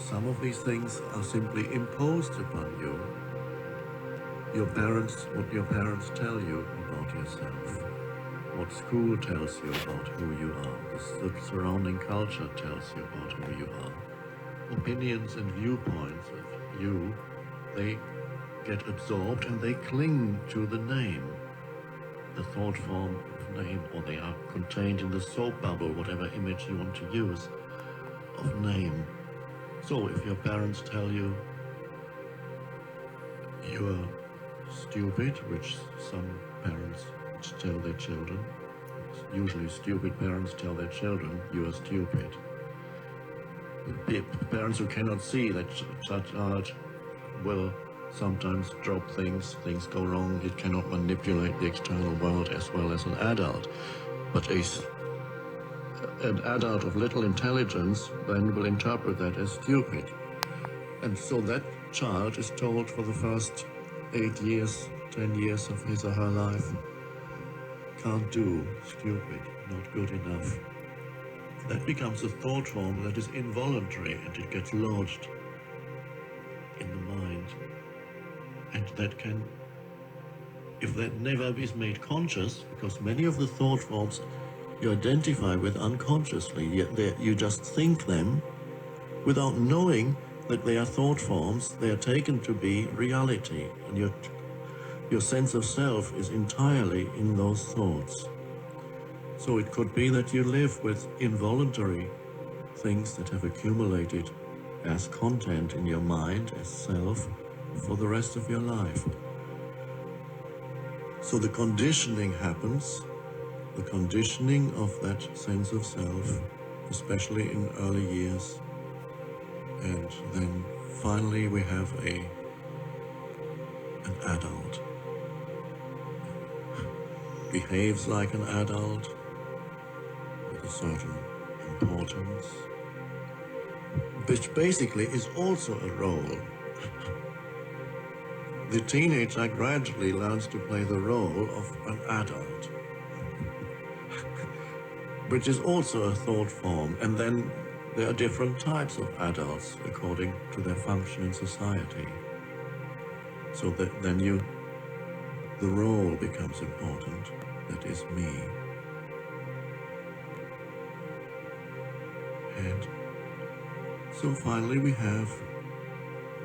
some of these things are simply imposed upon you. What your parents tell you about yourself, what school tells you about who you are, the surrounding culture tells you about who you are. Opinions and viewpoints of you, they get absorbed and they cling to the name, the thought form of name, or they are contained in the soap bubble, whatever image you want to use, of name. So if your parents tell you you're stupid, which some parents tell their children, usually stupid parents tell their children, you are stupid. Parents who cannot see that child will sometimes drop things go wrong, it cannot manipulate the external world as well as an adult. But an adult of little intelligence then will interpret that as stupid. And so that child is told for the first 8 years, 10 years of his or her life, can't do, stupid, not good enough. That becomes a thought form that is involuntary and it gets lodged in the mind. And that can, if that never is made conscious, because many of the thought forms you identify with unconsciously, yet you just think them without knowing that they are thought forms, they are taken to be reality, and your sense of self is entirely in those thoughts. So it could be that you live with involuntary things that have accumulated as content in your mind, as self, for the rest of your life. So the conditioning happens, the conditioning of that sense of self, especially in early years. And then finally we have an adult. Behaves like an adult with a certain importance, which basically is also a role. The teenager gradually learns to play the role of an adult, which is also a thought form, and then there are different types of adults according to their function in society. So that then the role becomes important, that is me. And so finally we have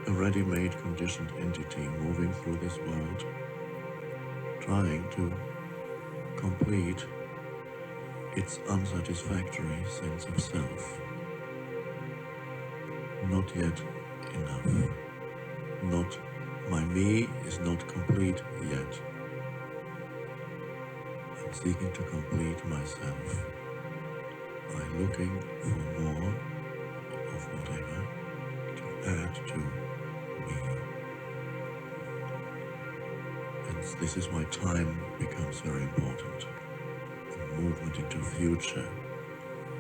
a ready-made conditioned entity moving through this world, trying to complete its unsatisfactory sense of self. Not yet enough. My me is not complete yet. I'm seeking to complete myself by looking for more of whatever to add to me. And this is why time becomes very important. The movement into future.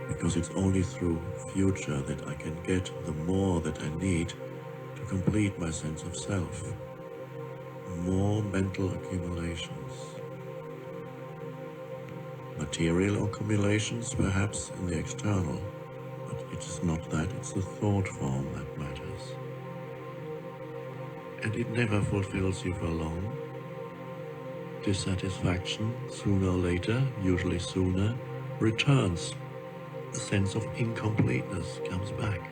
Because it's only through future that I can get the more that I need to complete my sense of self. More mental accumulations. Material accumulations, perhaps, in the external, but it is not that, it's the thought form that matters. And it never fulfills you for long. Dissatisfaction, sooner or later, usually sooner, returns. The sense of incompleteness comes back,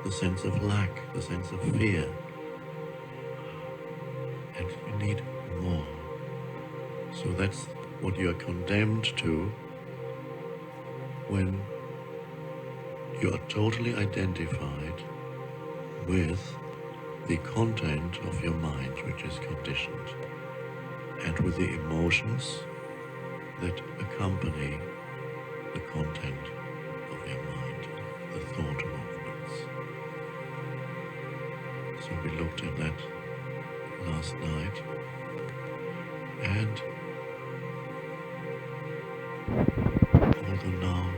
the sense of lack, the sense of fear, and you need more. So that's what you are condemned to when you are totally identified with the content of your mind, which is conditioned, and with the emotions that accompany the content of your mind, the thought movements. So we looked at that last night, and although now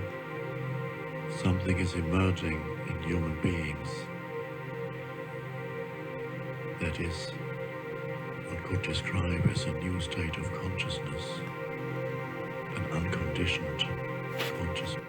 something is emerging in human beings that is one could describe as a new state of consciousness, an unconditioned consciousness.